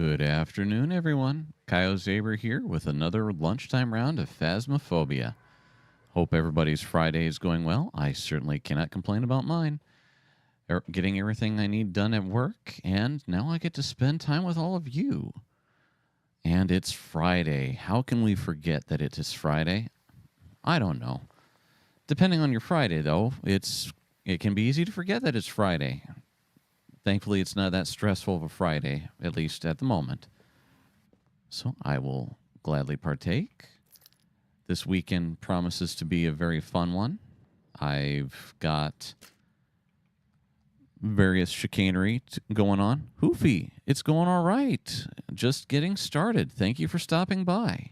Good afternoon, everyone. Kyle Zaber here with another lunchtime round of Phasmophobia. Hope everybody's Friday is going well. I certainly cannot complain about mine. Getting everything I need done at work, and now I get to spend time with all of you. And it's Friday. How can we forget that it is Friday? I don't know. Depending on your Friday, though, it can be easy to forget that it's Friday. Thankfully, it's not that stressful of a Friday, at least at the moment. So I will gladly partake. This weekend promises to be a very fun one. I've got various chicanery going on. Hoofy, it's going all right. Just getting started. Thank you for stopping by.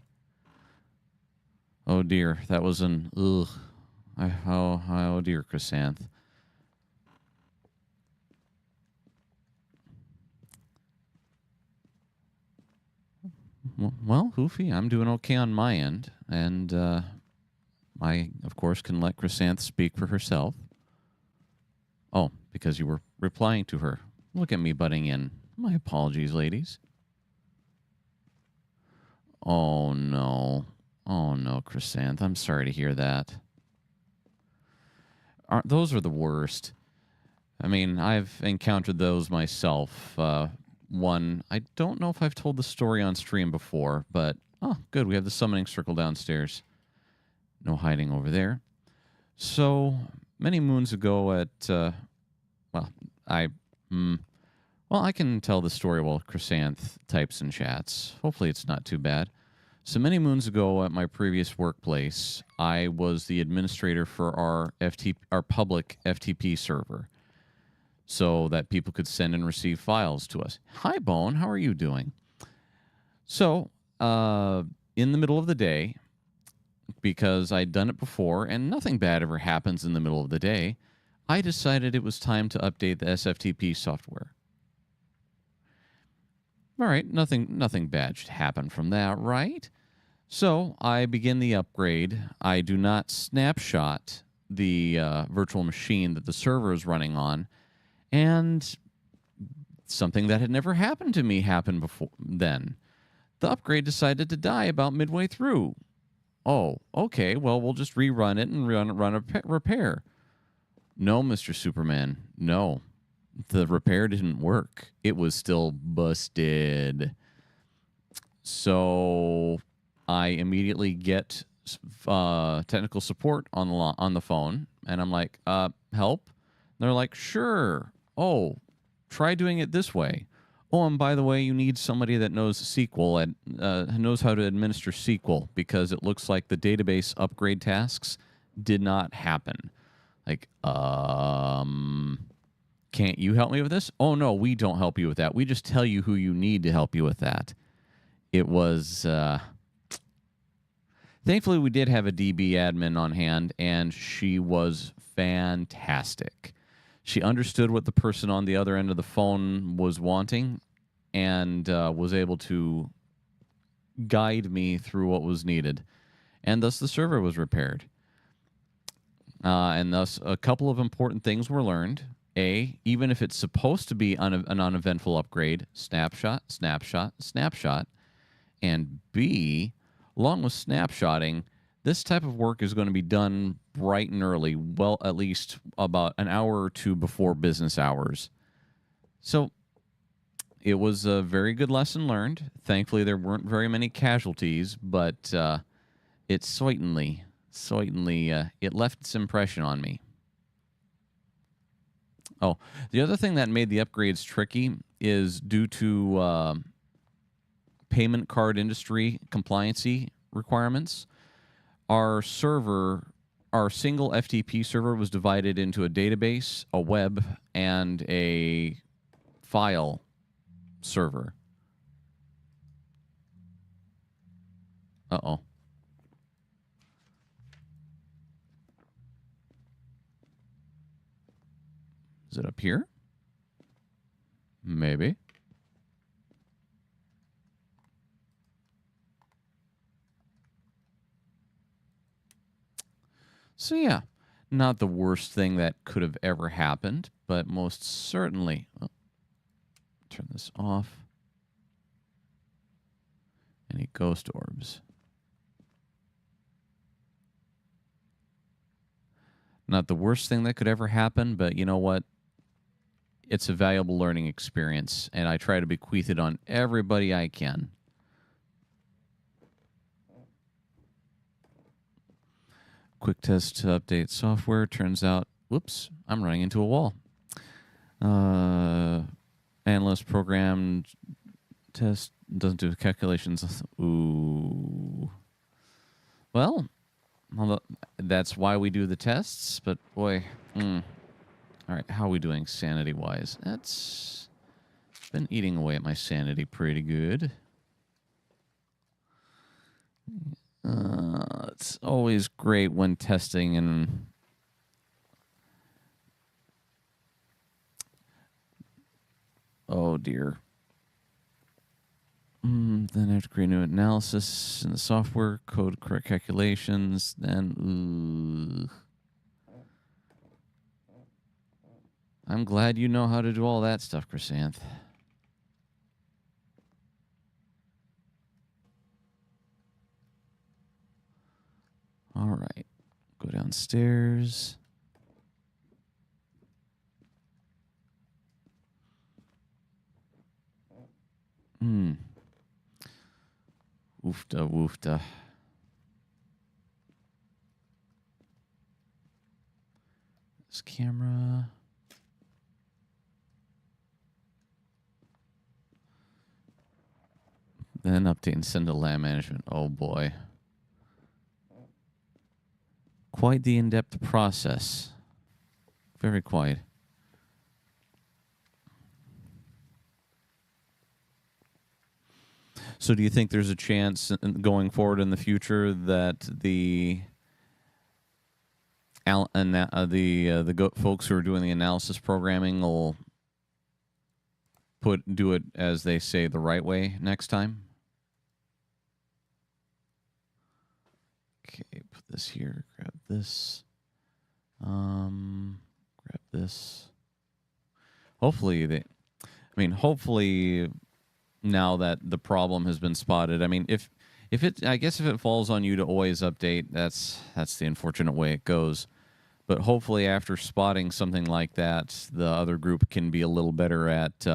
Oh dear, that was an ugh. Oh dear, Chrysanth. Well, Hoofy, I'm doing okay on my end, and I, of course, can let Chrysanth speak for herself. Oh, because you were replying to her. Look at me butting in. My apologies, ladies. Oh, no. Oh, no, Chrysanth. I'm sorry to hear that. Those are the worst. I mean, I've encountered those myself. One, I don't know if I've told the story on stream before, but oh, good. We have the summoning circle downstairs. No hiding over there. So many moons ago I can tell the story while Chrysanth types in chats. Hopefully it's not too bad. So many moons ago at my previous workplace, I was the administrator for our public FTP server, so that people could send and receive files to us. Hi, Bone. How are you doing? So, in the middle of the day, because I'd done it before and nothing bad ever happens in the middle of the day, I decided it was time to update the SFTP software. All right, nothing bad should happen from that, right? So I begin the upgrade. I do not snapshot the virtual machine that the server is running on, and something that had never happened to me happened before then. The upgrade decided to die about midway through. Oh, okay, well, we'll just rerun it and run a repair. No, Mr. Superman, no. The repair didn't work. It was still busted. So I immediately get technical support on the phone, and I'm like, help? And they're like, sure. Oh, try doing it this way. Oh, and by the way, you need somebody that knows SQL and knows how to administer SQL, because it looks like the database upgrade tasks did not happen. Like, can't you help me with this? Oh, no, we don't help you with that. We just tell you who you need to help you with that. It was... Thankfully, we did have a DB admin on hand, and she was fantastic. She understood what the person on the other end of the phone was wanting, and was able to guide me through what was needed. And thus the server was repaired. And thus a couple of important things were learned. A, even if it's supposed to be an uneventful upgrade, snapshot, snapshot, snapshot. And B, along with snapshotting, this type of work is going to be done bright and early, well, at least about an hour or two before business hours. So it was a very good lesson learned. Thankfully, there weren't very many casualties, but it certainly, it left its impression on me. Oh, the other thing that made the upgrades tricky is due to payment card industry compliancy requirements. Our server, our single FTP server, was divided into a database, a web, and a file server. Uh-oh. Is it up here? Maybe. So yeah, not the worst thing that could have ever happened, but most certainly... Oh, turn this off. ghost orbs. Not the worst thing that could ever happen, but you know what? It's a valuable learning experience, and I try to bequeath it on everybody I can. Quick test to update software. Turns out, whoops, I'm running into a wall. Analyst program test doesn't do calculations. Ooh. Well, that's why we do the tests, but boy. All right, how are we doing sanity-wise? That's been eating away at my sanity pretty good. It's always great when testing and oh dear. Then I have to create new analysis in the software, code correct calculations, then I'm glad you know how to do all that stuff, Chrysanth. All right. Go downstairs. Woofda, woofda. This camera. Then update and send to lab management. Oh boy. Quite the in-depth process. Very quiet. So do you think there's a chance going forward in the future that the folks who are doing the analysis programming will do it as they say the right way next time? Okay, put this here, grab this. Grab this. Hopefully now that the problem has been spotted, I mean, if it falls on you to always update, that's the unfortunate way it goes. But hopefully after spotting something like that, the other group can be a little better at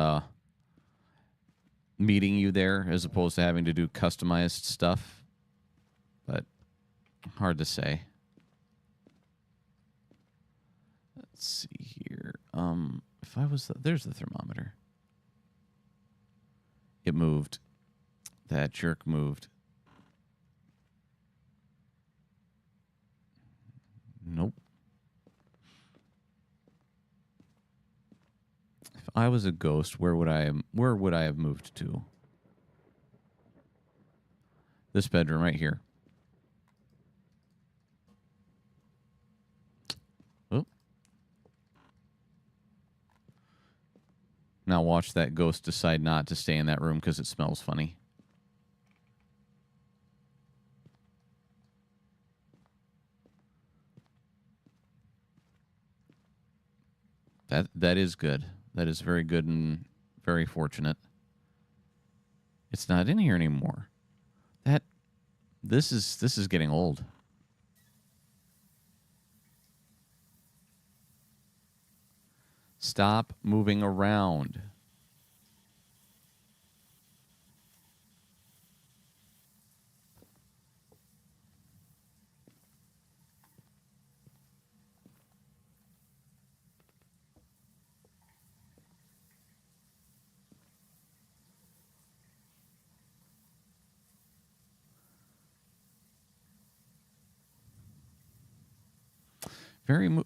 meeting you there as opposed to having to do customized stuff. But hard to say. Let's see here. If I was there's the thermometer. It moved. That jerk moved. Nope. If I was a ghost, where would I have moved to? This bedroom right here. Oh. Now watch that ghost decide not to stay in that room because it smells funny. That is good. That is very good and very fortunate. It's not in here anymore. This is getting old. Stop moving around.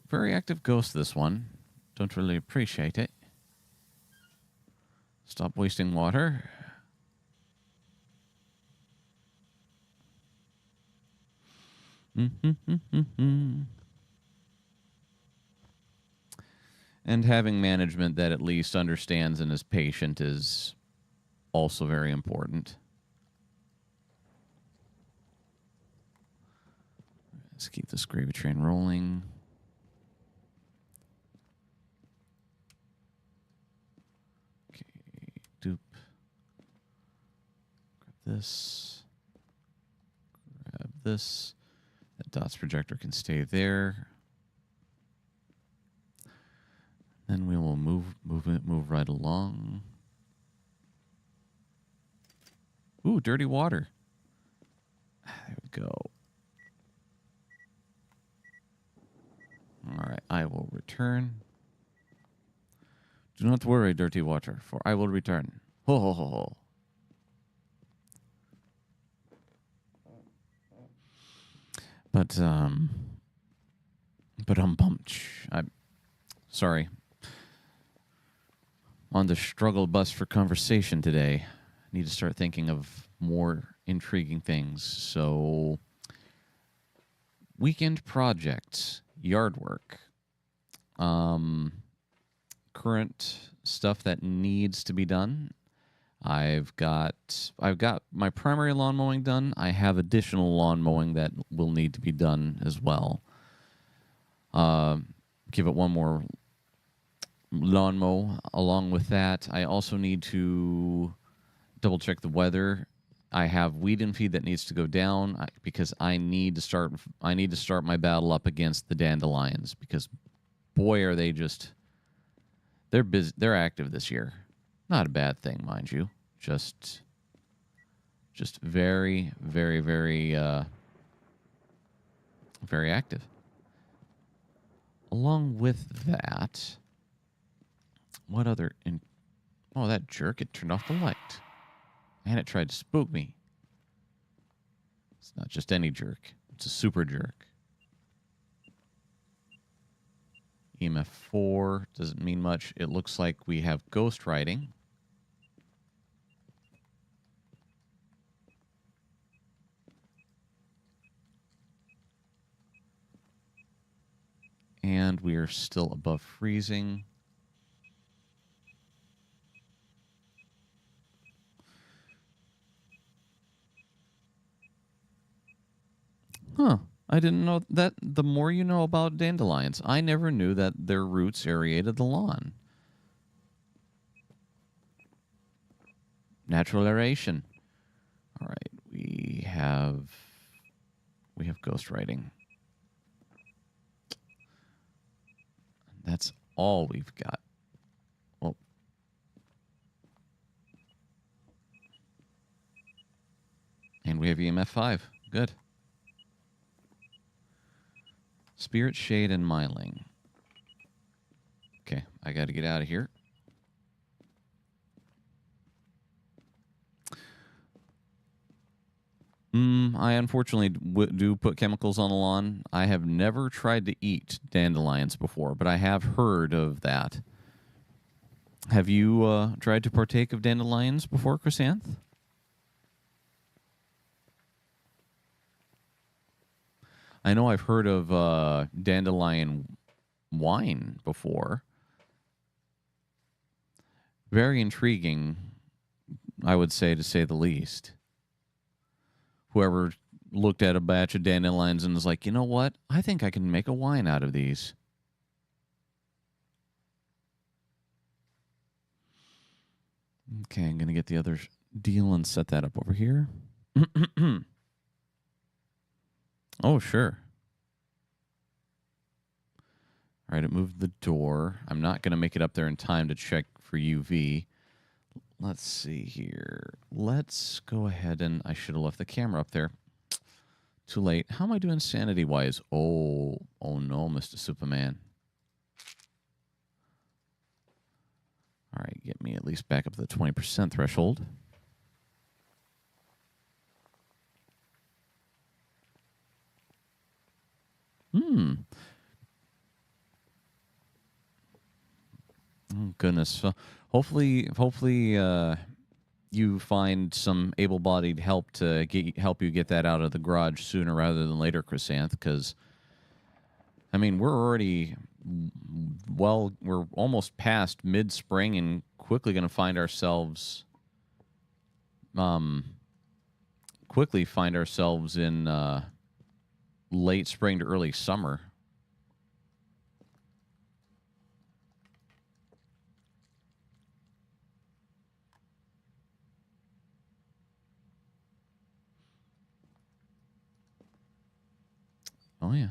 Very active ghost, this one. Don't really appreciate it. Stop wasting water. And having management that at least understands and is patient is also very important. Let's keep this gravy train rolling. Okay, dupe. Grab this. this. That dots projector can stay there. Then we will move right along. Ooh, dirty water. There we go. All right, I will return. Do not worry, dirty water, for I will return. Ho ho ho ho. But punch. I'm sorry. On the struggle bus for conversation today. I need to start thinking of more intriguing things. So, weekend projects, yard work, current stuff that needs to be done. I've got my primary lawn mowing done. I have additional lawn mowing that will need to be done as well. Give it one more lawn mow. Along with that, I also need to double check the weather. I have weed and feed that needs to go down because I need to start my battle up against the dandelions because boy are they they're busy, they're active this year. Not a bad thing, mind you. Just very, very, very, very active. Along with that, what other... Oh, that jerk, it turned off the light. And it tried to spook me. It's not just any jerk. It's a super jerk. EMF 4 doesn't mean much. It looks like we have ghost writing. And we are still above freezing. Huh. I didn't know that. The more you know about dandelions, I never knew that their roots aerated the lawn. Natural aeration. All right, we have ghost writing. That's all we've got. Well, and we have EMF 5. Good. Spirit Shade and Myling. Okay, I got to get out of here. I unfortunately do put chemicals on the lawn. I have never tried to eat dandelions before, but I have heard of that. Have you tried to partake of dandelions before, Chrysanth? I know I've heard of dandelion wine before. Very intriguing, I would say, to say the least. Whoever looked at a batch of dandelions and was like, you know what? I think I can make a wine out of these. Okay, I'm going to get the other deal and set that up over here. Oh, sure. All right, it moved the door. I'm not going to make it up there in time to check for UV. Let's see here. Let's go ahead and... I should have left the camera up there. Too late. How am I doing sanity-wise? Oh no, Mr. Superman. All right, get me at least back up to the 20% threshold. Oh, goodness. So hopefully, you find some able-bodied help to help you get that out of the garage sooner rather than later, Chrysanth, because, I mean, we're already, we're almost past mid-spring and quickly going to find ourselves, in late spring to early summer. Oh, yeah.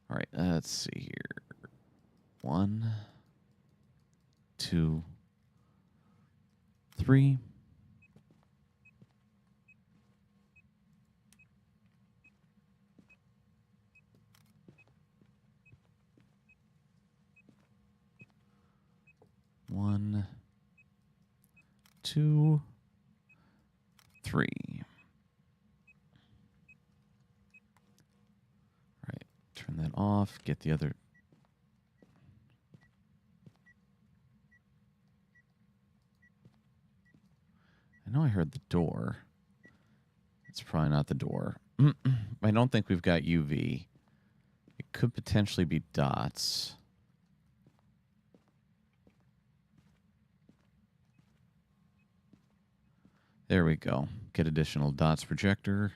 All right, let's see here. 1, 2, 3. One, 2, 3. All right, turn that off. Get the other. I know I heard the door. It's probably not the door. I don't think we've got UV. It could potentially be dots. There we go. Get additional dots projector.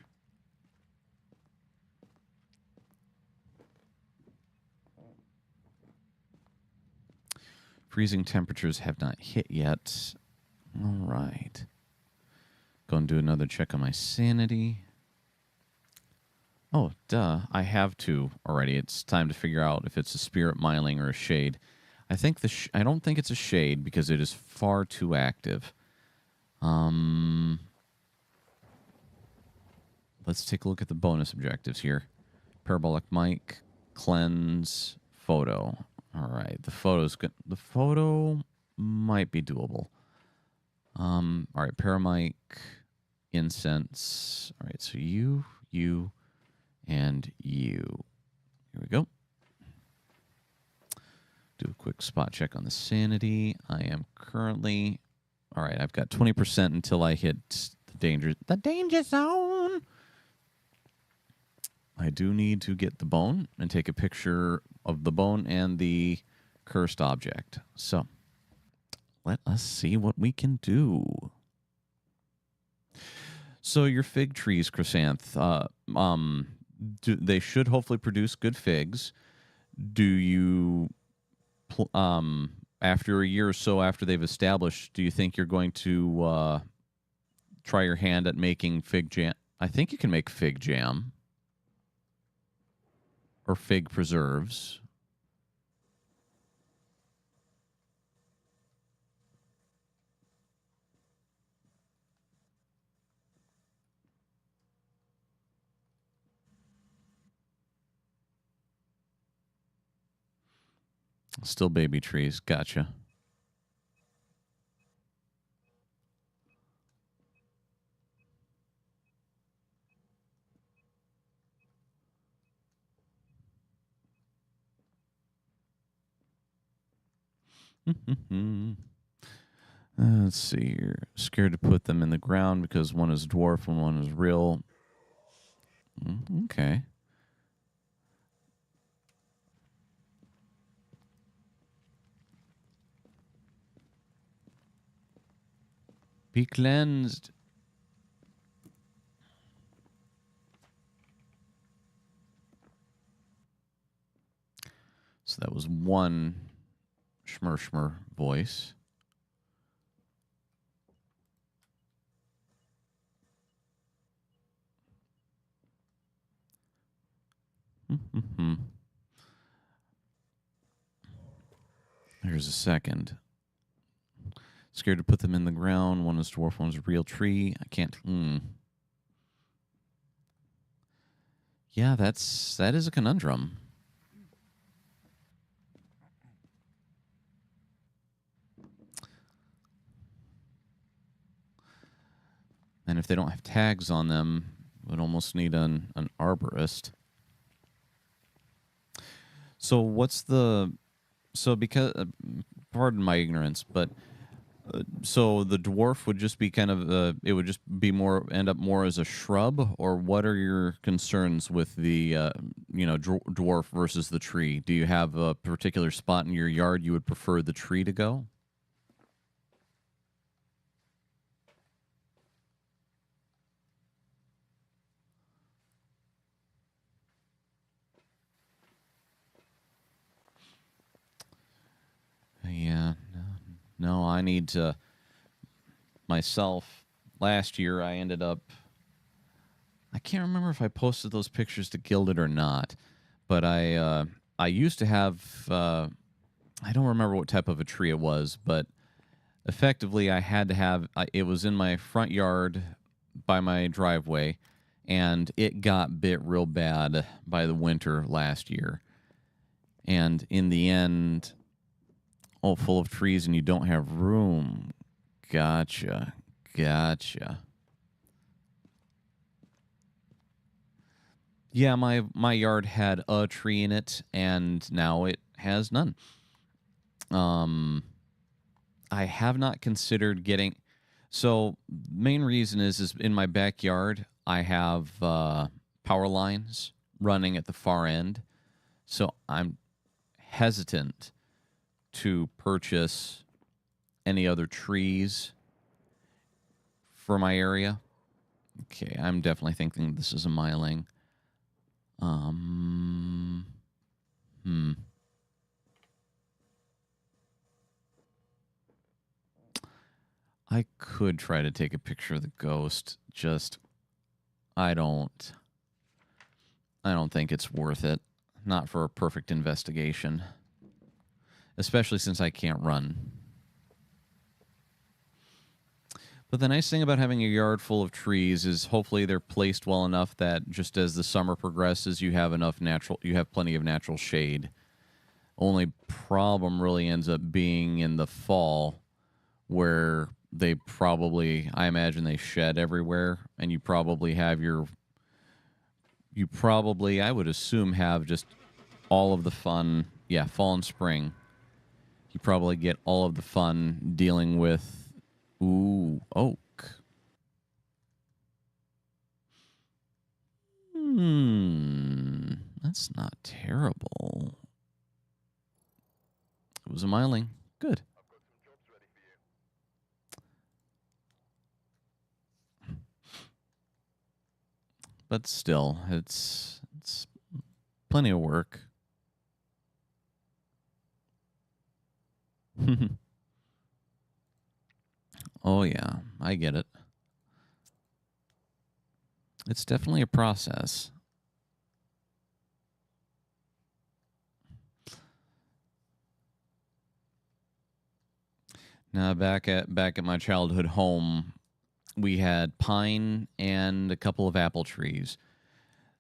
Freezing temperatures have not hit yet. All right. Go and do another check on my sanity. Oh, duh. I have to already. It's time to figure out if it's a spirit miling or a shade. I think I don't think it's a shade because it is far too active. Let's take a look at the bonus objectives here. Parabolic mic, cleanse, photo. All right, the photo's good. The photo might be doable. All right, paramic, incense. All right, so you, and you. Here we go. Do a quick spot check on the sanity. I am currently... All right, I've got 20% until I hit the danger zone. I do need to get the bone and take a picture of the bone and the cursed object. So let us see what we can do. So your fig trees, Chrysanth, they should hopefully produce good figs. Do you, after a year or so after they've established, do you think you're going to try your hand at making fig jam? I think you can make fig jam or fig preserves. Still baby trees. Gotcha. Let's see here. Scared to put them in the ground because one is dwarf and one is real. Okay. Be cleansed. So that was one schmer voice. Here's a second. Scared to put them in the ground. One is dwarf, one is a real tree. I can't. Yeah, that is a conundrum. And if they don't have tags on them, would almost need an arborist. So what's the... So because... pardon my ignorance, but... so the dwarf would just be kind of... it would just be more... end up more as a shrub? Or what are your concerns with the, dwarf versus the tree? Do you have a particular spot in your yard you would prefer the tree to go? Yeah, no, I need to... Myself, last year I ended up... I can't remember if I posted those pictures to Gilded or not, but I used to have I don't remember what type of a tree it was, but effectively I had to have it was in my front yard by my driveway, and it got bit real bad by the winter last year. And in the end, oh, full of trees and you don't have room. Gotcha. Gotcha. Yeah, my yard had a tree in it, and now it has none. Um, I have not considered getting. So main reason is in my backyard I have power lines running at the far end, so I'm hesitant to purchase any other trees for my area. Okay, I'm definitely thinking this is a miling. Um, hmm. I could try to take a picture of the ghost. Just I don't think it's worth it. Not for a perfect investigation. Especially since I can't run. But the nice thing about having a yard full of trees is hopefully they're placed well enough that just as the summer progresses, you have plenty of natural shade. Only problem really ends up being in the fall, where I imagine they shed everywhere, and you probably, I would assume, have just all of the fun. Yeah, fall and spring. You probably get all of the fun dealing with, oak. That's not terrible. It was a miling. Good. But still, it's plenty of work. Oh yeah, I get it. It's definitely a process. Now back at my childhood home, we had pine and a couple of apple trees.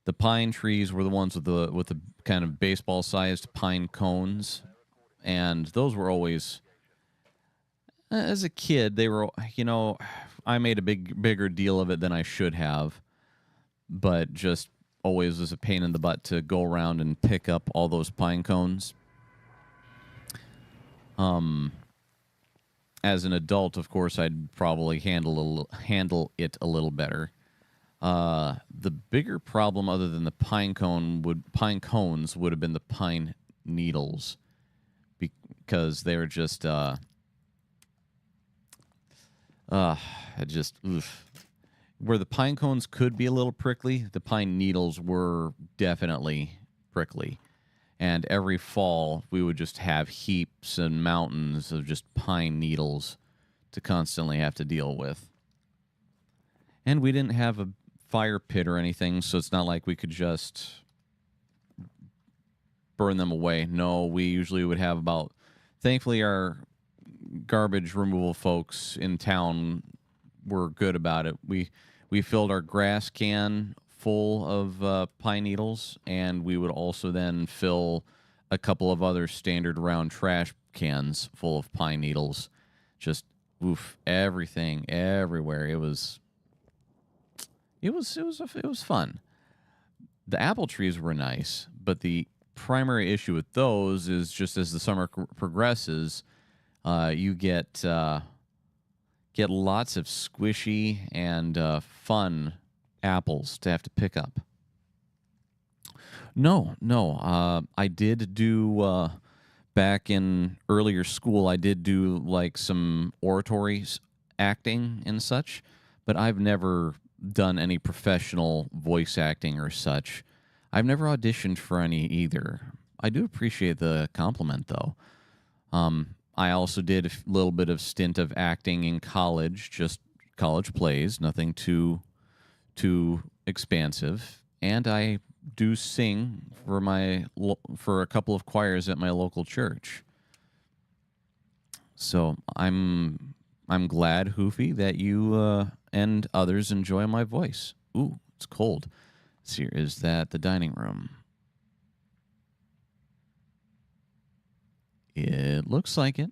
The pine trees were the ones with the kind of baseball-sized pine cones, and those were always, as a kid, they were, I made a bigger deal of it than I should have, but just always was a pain in the butt to go around and pick up all those pine cones. As an adult, of course, I'd probably handle it a little better. The bigger problem, other than the pine cones, would have been the pine needles, because they're just oof. Where the pine cones could be a little prickly, the pine needles were definitely prickly. And every fall, we would just have heaps and mountains of just pine needles to constantly have to deal with. And we didn't have a fire pit or anything, so it's not like we could just burn them away. No, we usually would have thankfully, our garbage removal folks in town were good about it. We filled our grass can full of pine needles, and we would also then fill a couple of other standard round trash cans full of pine needles. Just everything everywhere. It was fun. The apple trees were nice, but the primary issue with those is just as the summer progresses, you get lots of squishy and fun apples to have to pick up. No. I did do back in earlier school. I did do like some oratory acting and such, but I've never done any professional voice acting or such. I've never auditioned for any either. I do appreciate the compliment, though. I also did a little bit of stint of acting in college, just college plays, nothing too too expansive, and I do sing for a couple of choirs at my local church. So I'm glad, Hoofy, that you and others enjoy my voice. Ooh, it's cold. So is that the dining room? It looks like it.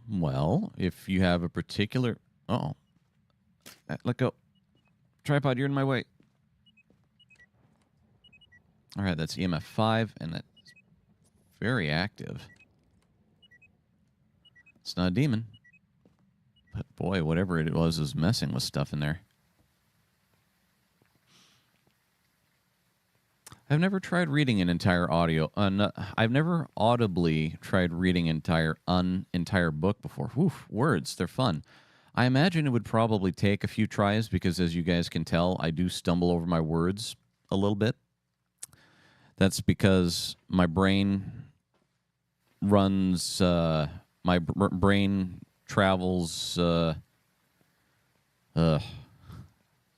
Well, if you have a particular... Oh. Let go. Tripod, you're in my way. All right, that's EMF 5, and that's very active. It's not a demon. But boy, whatever it was messing with stuff in there. I've never tried reading an entire audio. I've never audibly tried reading an entire book before. Oof, words, they're fun. I imagine it would probably take a few tries because, as you guys can tell, I do stumble over my words a little bit. That's because my brain runs, brain travels. I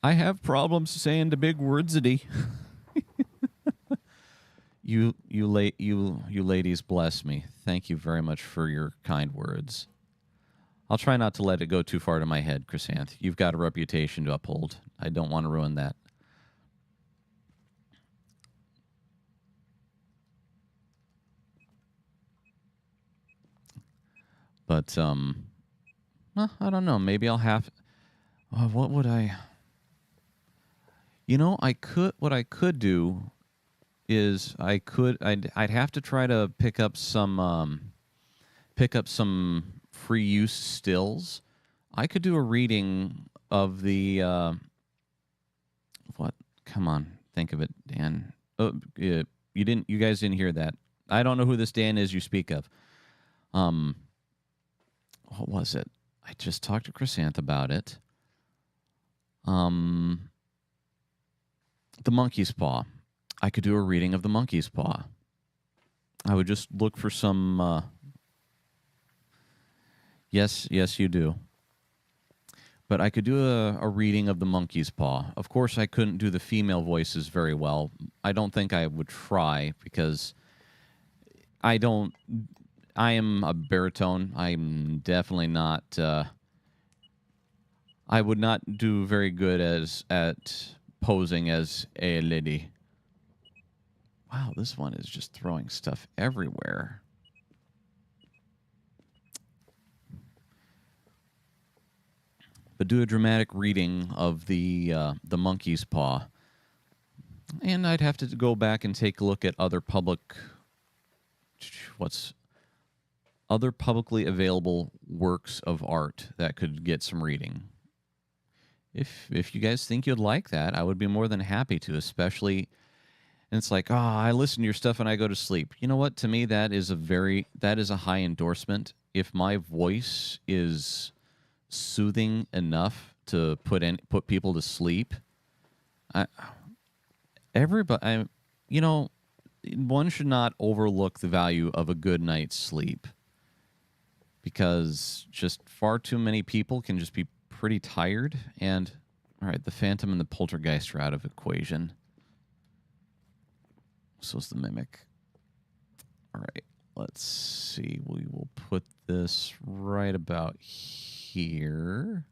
have problems saying the big wordsity. You ladies bless me. Thank you very much for your kind words. I'll try not to let it go too far to my head, Chrysanth. You've got a reputation to uphold. I don't want to ruin that. But well, I don't know. Maybe I'll have. What would I? You know, What I could do is I'd have to try to pick up some free use stills. I could do a reading of the what? Come on, think of it, Dan. Oh, you didn't. You guys didn't hear that. I don't know who this Dan is you speak of. What was it? I just talked to Chrysanth about it. The monkey's paw. I could do a reading of the monkey's paw. I would just look for some. Yes, you do. But I could do a reading of the monkey's paw. Of course, I couldn't do the female voices very well. I don't think I would try because I am a baritone. I'm definitely not. I would not do very good at posing as a lady. Wow, this one is just throwing stuff everywhere. But do a dramatic reading of the monkey's paw. And I'd have to go back and take a look at other publicly available works of art that could get some reading. If you guys think you'd like that, I would be more than happy to, especially. And it's like, I listen to your stuff and I go to sleep. You know what? To me, that is a high endorsement. If my voice is soothing enough to put people to sleep, one should not overlook the value of a good night's sleep, because just far too many people can just be pretty tired. And all right, the Phantom and the Poltergeist are out of equation. So is the Mimic. All right, let's see. We will put this right about here.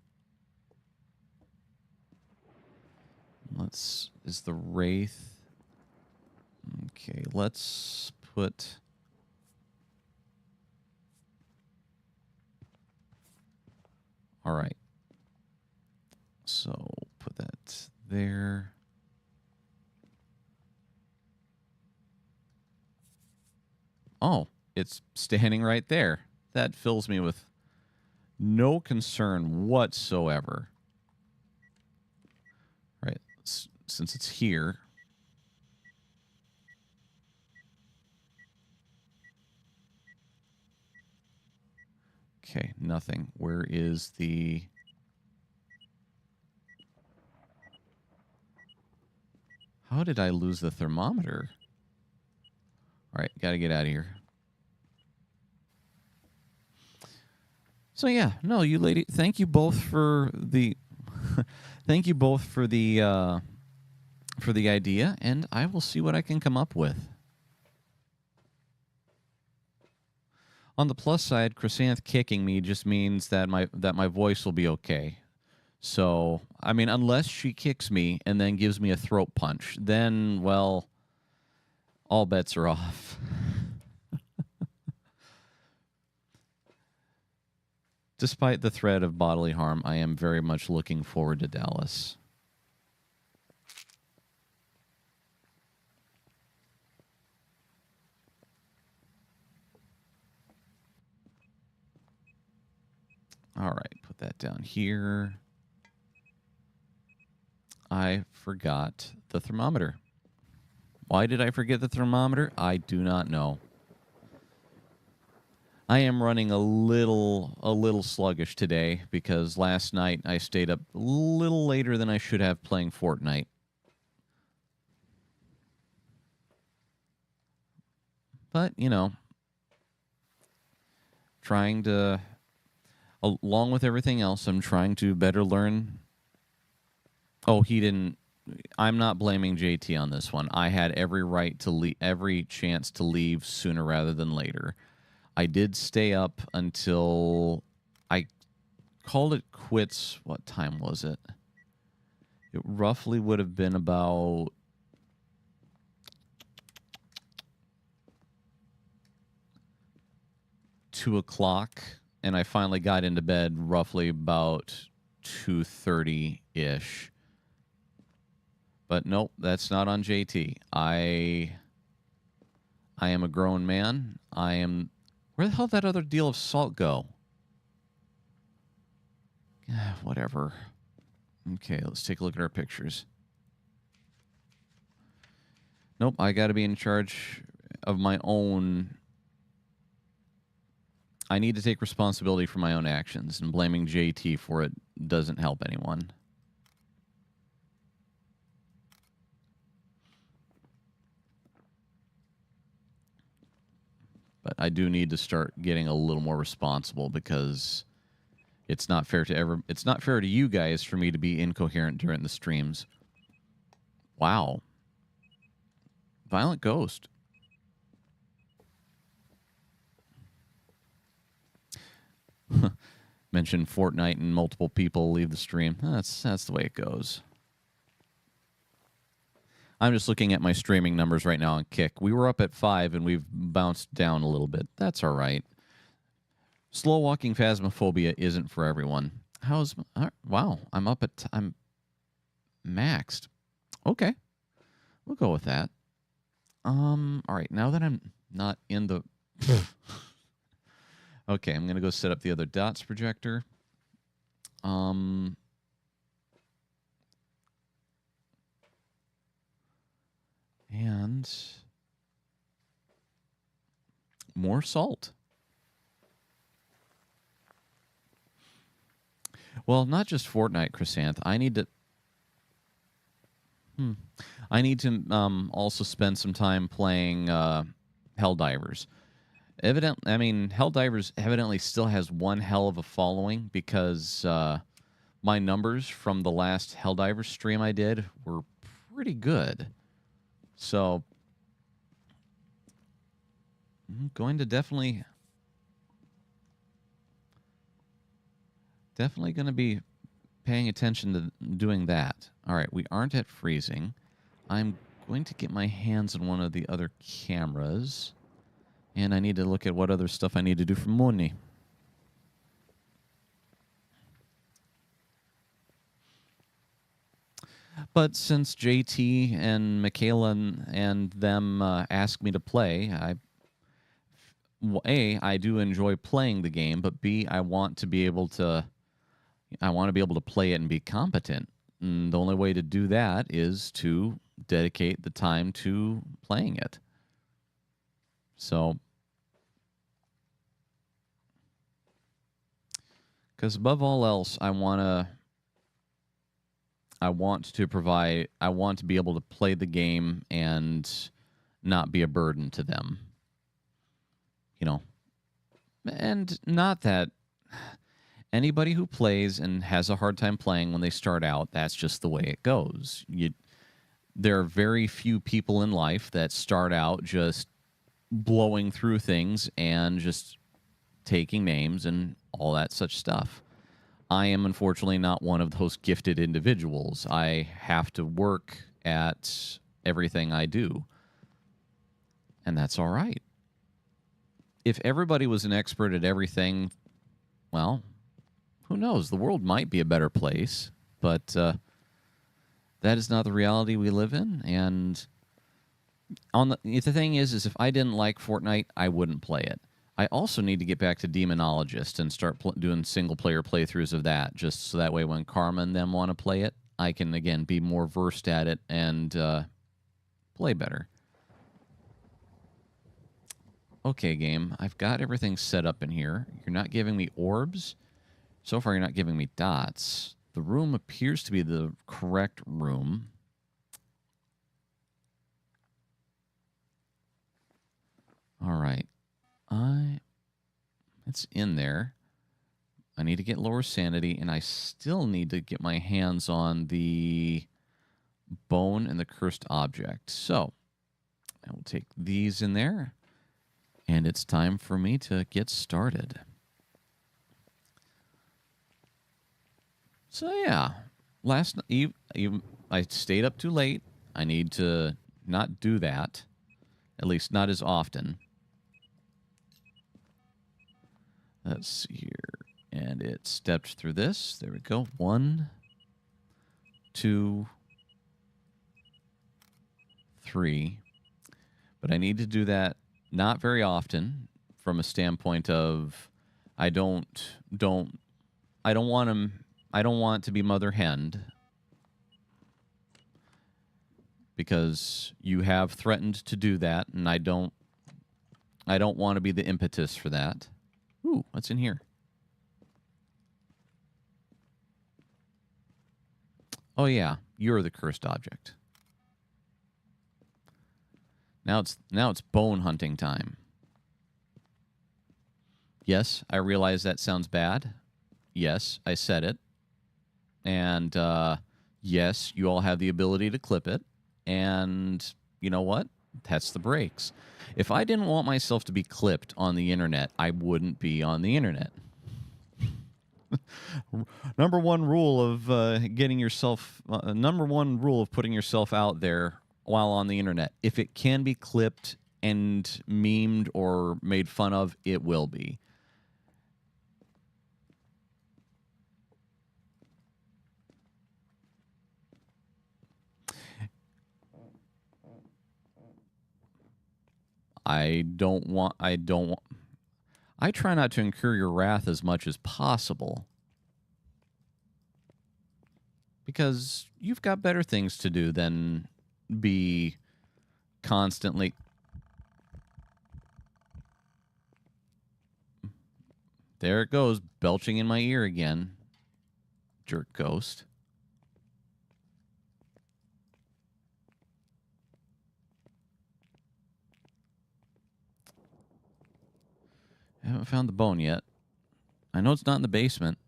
Is the Wraith. Okay, let's put. All right. So put that there. Oh, it's standing right there. That fills me with no concern whatsoever. Right, since it's here. Okay, nothing. Where is the... how did I lose the thermometer? All right, got to get out of here. So yeah, no, you lady, thank you both for the thank you both for the idea, and I will see what I can come up with. On the plus side, Chrysanth kicking me just means that my voice will be okay. So, I mean, unless she kicks me and then gives me a throat punch, then, well, all bets are off. Despite the threat of bodily harm, I am very much looking forward to Dallas. All right, put that down here. I forgot the thermometer. Why did I forget the thermometer? I do not know. I am running a little sluggish today because last night I stayed up a little later than I should have playing Fortnite. But, you know, trying to, along with everything else, I'm trying to better learn. Oh, he didn't. I'm not blaming JT on this one. I had every right to leave, every chance to leave sooner rather than later. I did stay up until I called it quits. What time was it? It roughly would have been about 2 o'clock, and I finally got into bed roughly about 2:30-ish. But nope, that's not on JT. I am a grown man. I am... Where the hell did that other deal of salt go? Whatever. Okay, let's take a look at our pictures. Nope, I got to be in charge of my own... I need to take responsibility for my own actions, and blaming JT for it doesn't help anyone. But I do need to start getting a little more responsible because it's not fair to you guys for me to be incoherent during the streams. Wow. Violent Ghost. Mention Fortnite and multiple people leave the stream. That's the way it goes. I'm just looking at my streaming numbers right now on Kick. We were up at 5 and we've bounced down a little bit. That's all right. Slow walking phasmophobia isn't for everyone. Wow, I'm maxed. Okay. We'll go with that. All right, now that I'm not in the okay, I'm going to go set up the other dots projector. And more salt. Well, not just Fortnite, Chrysanth. I need to also spend some time playing Helldivers. Helldivers evidently still has one hell of a following because my numbers from the last Helldivers stream I did were pretty good. So I'm going to definitely going to be paying attention to doing that. All right, we aren't at freezing. I'm going to get my hands on one of the other cameras, and I need to look at what other stuff I need to do for Moni. But since JT and Michaela and them asked me to play, I do enjoy playing the game, but B, I want to be able to play it and be competent. And the only way to do that is to dedicate the time to playing it. So, because above all else, I want I want to be able to play the game and not be a burden to them. You know, and not that anybody who plays and has a hard time playing when they start out, that's just the way it goes. There are very few people in life that start out just blowing through things and just taking names and all that such stuff. I am unfortunately not one of those gifted individuals. I have to work at everything I do, and that's all right. If everybody was an expert at everything, well, who knows? The world might be a better place, but that is not the reality we live in. And the thing is if I didn't like Fortnite, I wouldn't play it. I also need to get back to Demonologist and start doing single-player playthroughs of that, just so that way when Karma and them want to play it, I can, again, be more versed at it and play better. Okay, game, I've got everything set up in here. You're not giving me orbs. So far, you're not giving me dots. The room appears to be the correct room. All right. It's in there. I need to get lower sanity, and I still need to get my hands on the bone and the cursed object. So I will take these in there, and it's time for me to get started. So yeah, last night I stayed up too late. I need to not do that, at least not as often. Let's see here. And it stepped through this. There we go. 1, 2, 3. But I need to do that not very often from a standpoint of I don't want to be mother hen, because you have threatened to do that, and I don't want to be the impetus for that. Ooh, what's in here? Oh yeah, you're the cursed object. Now it's bone hunting time. Yes, I realize that sounds bad. Yes, I said it. And yes, you all have the ability to clip it. And you know what? That's the breaks. If I didn't want myself to be clipped on the internet, I wouldn't be on the internet. Number one rule of putting yourself out there while on the internet. If it can be clipped and memed or made fun of, it will be. I try not to incur your wrath as much as possible, because you've got better things to do than be constantly... There it goes, belching in my ear again. Jerk ghost. I haven't found the bone yet. I know it's not in the basement.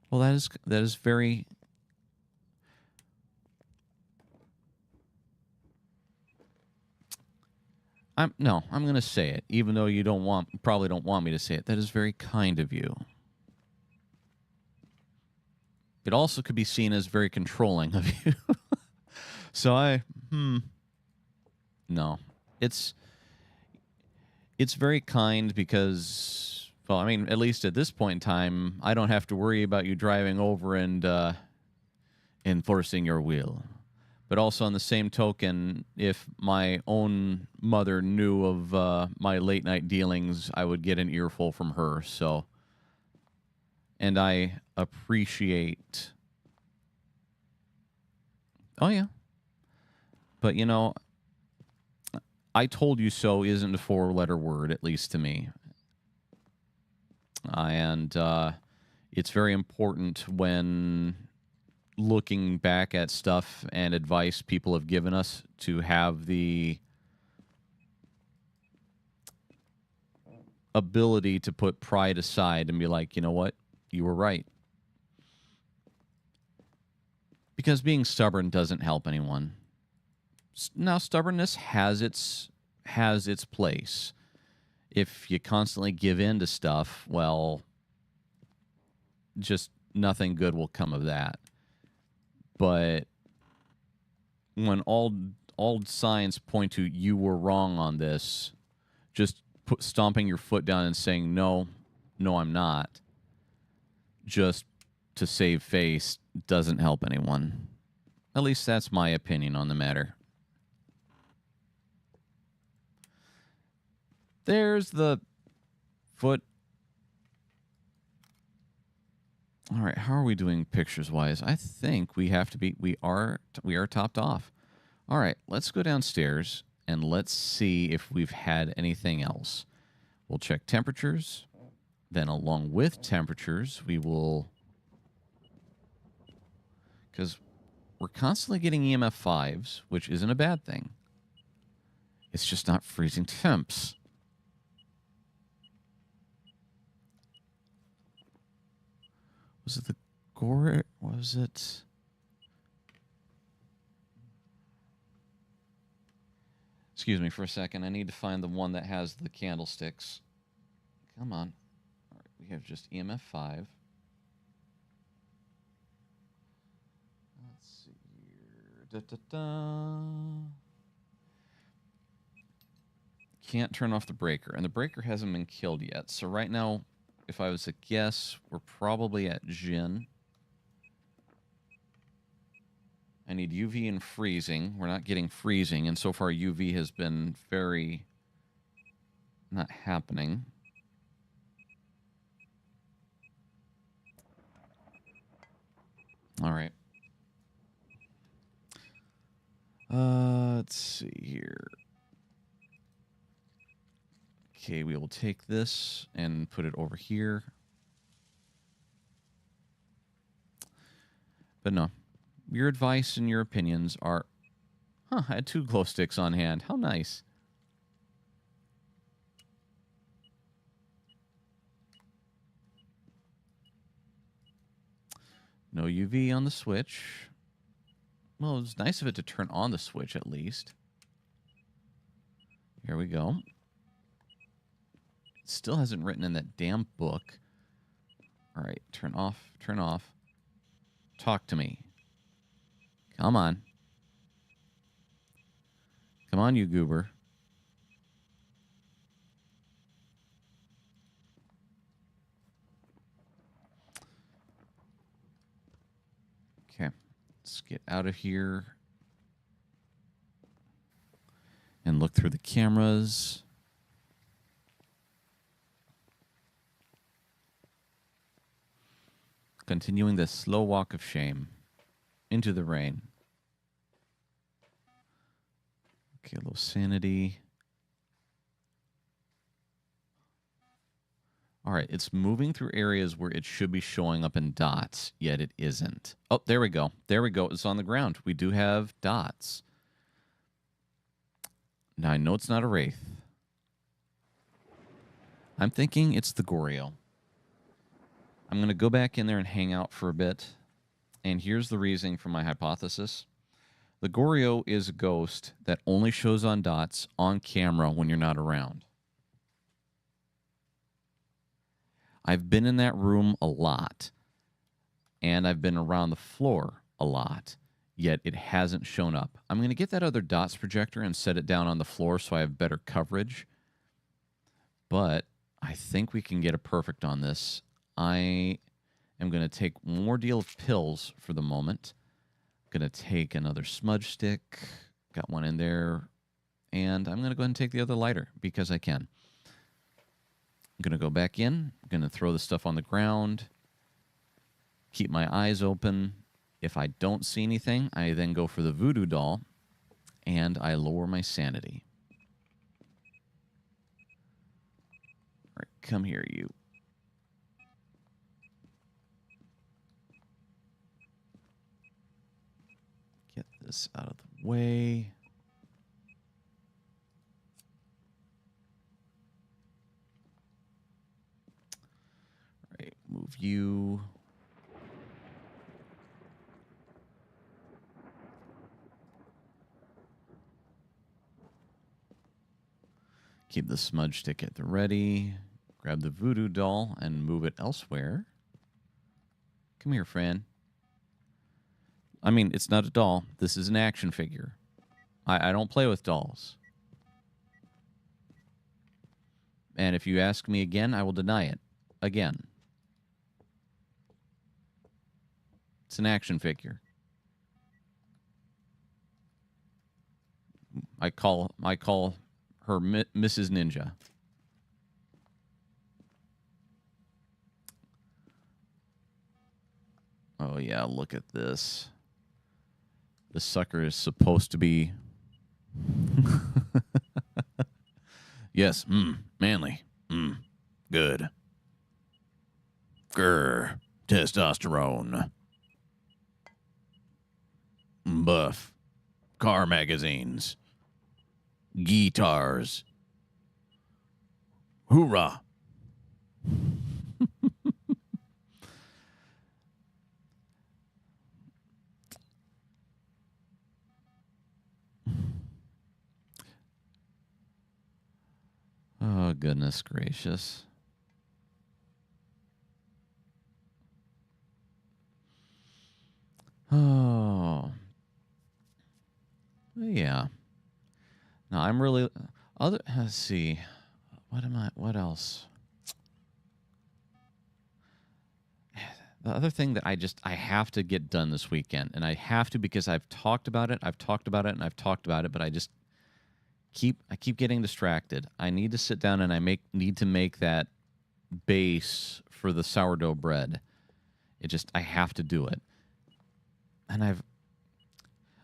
Well, that is very... I'm going to say it, even though you probably don't want me to say it. That is very kind of you. It also could be seen as very controlling of you. So no. It's very kind because, well, I mean, at least at this point in time, I don't have to worry about you driving over and enforcing your will. But also on the same token, if my own mother knew of my late night dealings, I would get an earful from her. So, and I appreciate... Oh, yeah. But, you know, I told you so isn't a 4-letter word, at least to me. And It's very important when looking back at stuff and advice people have given us to have the ability to put pride aside and be like, you know what? You were right. Because being stubborn doesn't help anyone. Now, stubbornness has its place. If you constantly give in to stuff, well, just nothing good will come of that. But when all signs point to you were wrong on this, just stomping your foot down and saying no, I'm not, just to save face, doesn't help anyone. At least that's my opinion on the matter. There's the foot. All right, how are we doing pictures wise? I think we have to be we are topped off. All right, let's go downstairs and let's see if we've had anything else. We'll check temperatures. Then along with temperatures, we will, because we're constantly getting EMF 5s, which isn't a bad thing. It's just not freezing temps. Was it the gore? Was it? Excuse me for a second. I need to find the one that has the candlesticks. Come on. All right, we have just EMF 5. Let's see here. Can't turn off the breaker, and the breaker hasn't been killed yet. So right now, if I was to guess, we're probably at Jin. I need UV and freezing. We're not getting freezing, and so far UV has been very not happening. All right. Let's see here. Okay, we will take this and put it over here. But no, your advice and your opinions are... Huh, I had 2 glow sticks on hand. How nice. No UV on the switch. Well, it was nice of it to turn on the switch at least. Here we go. It still hasn't written in that damn book. All right, turn off, turn off. Talk to me. Come on. Come on, you goober. Okay, let's get out of here and look through the cameras. Continuing the slow walk of shame into the rain. Okay, a little sanity. All right, it's moving through areas where it should be showing up in dots, yet it isn't. Oh, there we go. There we go. It's on the ground. We do have dots. Now, I know it's not a wraith. I'm thinking it's the Goryo. I'm going to go back in there and hang out for a bit. And here's the reasoning for my hypothesis. The Goryo is a ghost that only shows on dots on camera when you're not around. I've been in that room a lot, and I've been around the floor a lot, yet it hasn't shown up. I'm going to get that other dots projector and set it down on the floor so I have better coverage, but I think we can get a perfect on this. I am going to take one more deal of pills for the moment. I'm going to take another smudge stick, got one in there, and I'm going to go ahead and take the other lighter because I can. I'm going to go back in. I'm going to throw the stuff on the ground. Keep my eyes open. If I don't see anything, I then go for the voodoo doll, and I lower my sanity. All right, come here, you. this out of the way. All right, move you. Keep the smudge stick at the ready. Grab the voodoo doll and move it elsewhere. Come here, Fran. I mean, it's not a doll. This is an action figure. I don't play with dolls. And if you ask me again, I will deny it. Again. It's an action figure. I call her Mrs. Ninja. Oh, yeah, look at this. This sucker is supposed to be... Yes, manly. Good. Grr, testosterone. Buff. Car magazines. Guitars. Hoorah. Oh, goodness gracious. Oh. Yeah. No, I'm really... Let's see. What else? The other thing that I have to get done this weekend, and I have to because I've talked about it, but I just keep getting distracted. I need to sit down and need to make that base for the sourdough bread. I have to do it. And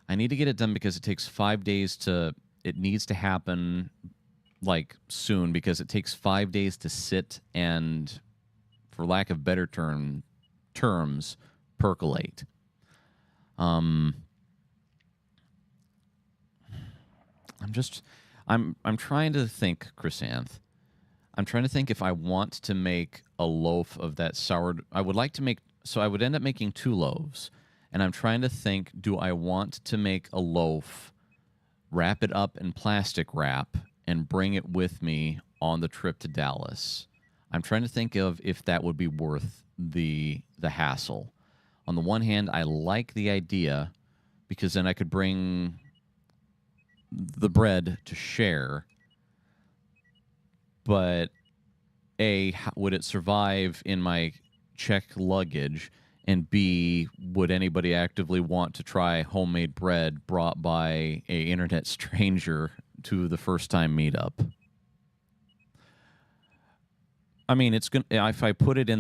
I need to get it done because it takes 5 days it needs to happen like soon because it takes 5 days to sit and, for lack of better terms, percolate. I'm trying to think, Chrysanth. I'm trying to think if I want to make a loaf of that sourdough. I would end up making 2 loaves. And I'm trying to think, do I want to make a loaf, wrap it up in plastic wrap, and bring it with me on the trip to Dallas? I'm trying to think of if that would be worth the hassle. On the one hand, I like the idea because then I could bring the bread to share. But A, would it survive in my checked luggage? And B, would anybody actively want to try homemade bread brought by a internet stranger to the first time meetup? I mean, it's gonna. If I put it in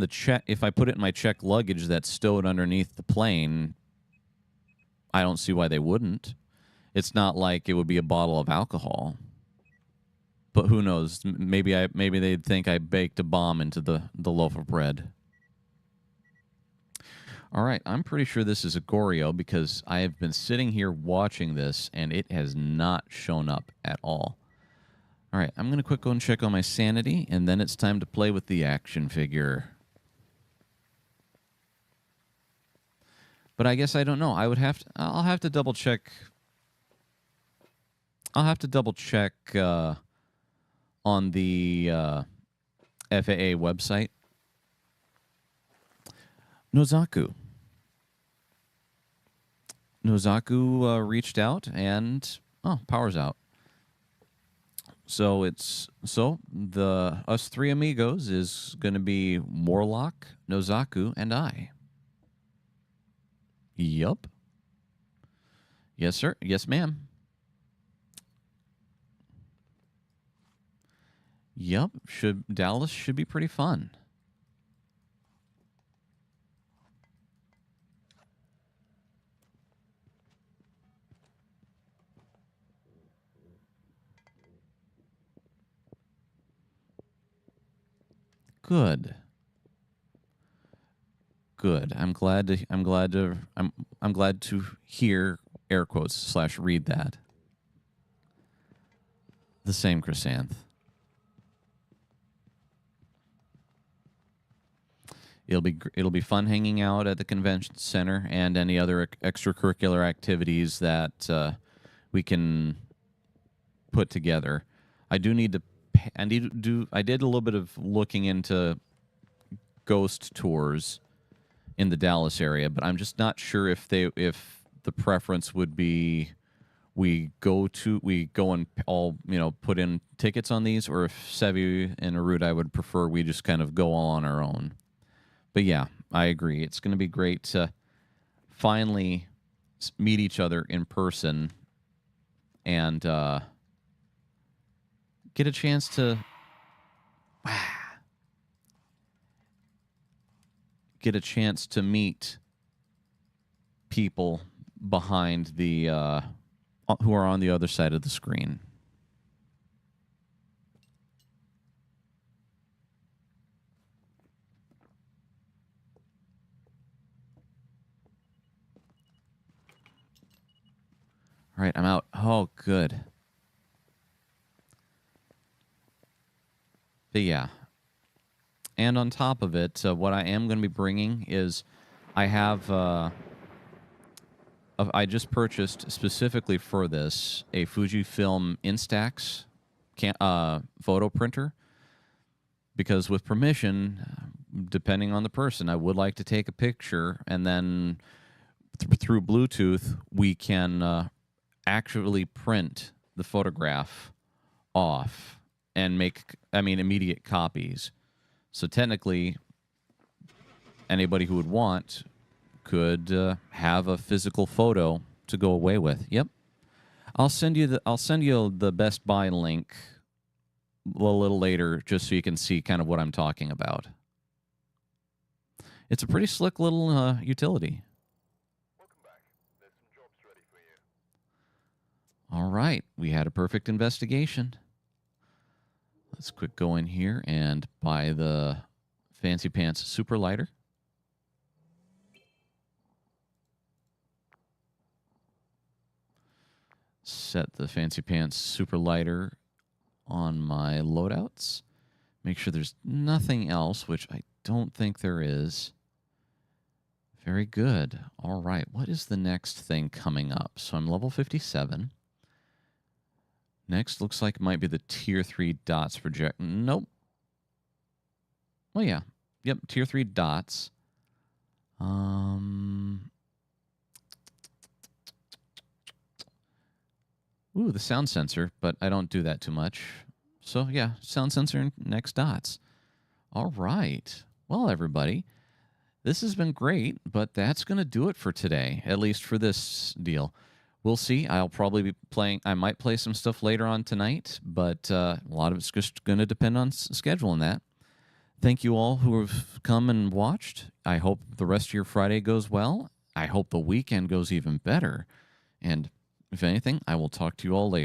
my checked luggage that's stowed underneath the plane, I don't see why they wouldn't. It's not like it would be a bottle of alcohol. But who knows? Maybe they'd think I baked a bomb into the loaf of bread. All right, I'm pretty sure this is a Goreo because I have been sitting here watching this and it has not shown up at all. All right, I'm going to quick go and check on my sanity, and then it's time to play with the action figure. But I guess I don't know. I'll have to double check. I'll have to double check on the FAA website. Nozaku reached out and power's out. So the us 3 amigos is going to be Morlock, Nozaku, and I. Yup. Yes, sir. Yes, ma'am. Yup. Dallas should be pretty fun. Good. I'm glad to hear air quotes / read that. The same, Chrysanth. It'll be fun hanging out at the convention center and any other extracurricular activities that we can put together. I do need to. I did a little bit of looking into ghost tours in the Dallas area, but I'm just not sure if the preference would be we go and all put in tickets on these, or if Sevi and Arut, I would prefer we just kind of go all on our own. But yeah, I agree. It's going to be great to finally meet each other in person and get a chance to meet people behind the who are on the other side of the screen. All right, I'm out. Oh, good. But yeah. And on top of it, what I am going to be bringing is I have I just purchased specifically for this a Fujifilm Instax photo printer, because with permission, depending on the person, I would like to take a picture, and then through Bluetooth we can actually print the photograph off and make immediate copies. So technically, anybody who would want could have a physical photo to go away with. Yep, I'll send you the Best Buy link a little later, just so you can see kind of what I'm talking about. It's a pretty slick little utility. Welcome back. There's some jobs ready for you. All right, we had a perfect investigation. Let's quick go in here and buy the Fancy Pants Super Lighter. Set the Fancy Pants Super Lighter on my loadouts. Make sure there's nothing else, which I don't think there is. Very good. All right, what is the next thing coming up? So I'm level 57. Next looks like it might be the Tier 3 dots project. Nope. Oh, yeah. Yep, Tier 3 dots. Ooh, the sound sensor, but I don't do that too much. So, yeah, sound sensor and next dots. All right. Well, everybody, this has been great, but that's going to do it for today, at least for this deal. We'll see. I'll probably be playing. I might play some stuff later on tonight, but a lot of it's just going to depend on scheduling that. Thank you all who have come and watched. I hope the rest of your Friday goes well. I hope the weekend goes even better. And if anything, I will talk to you all later.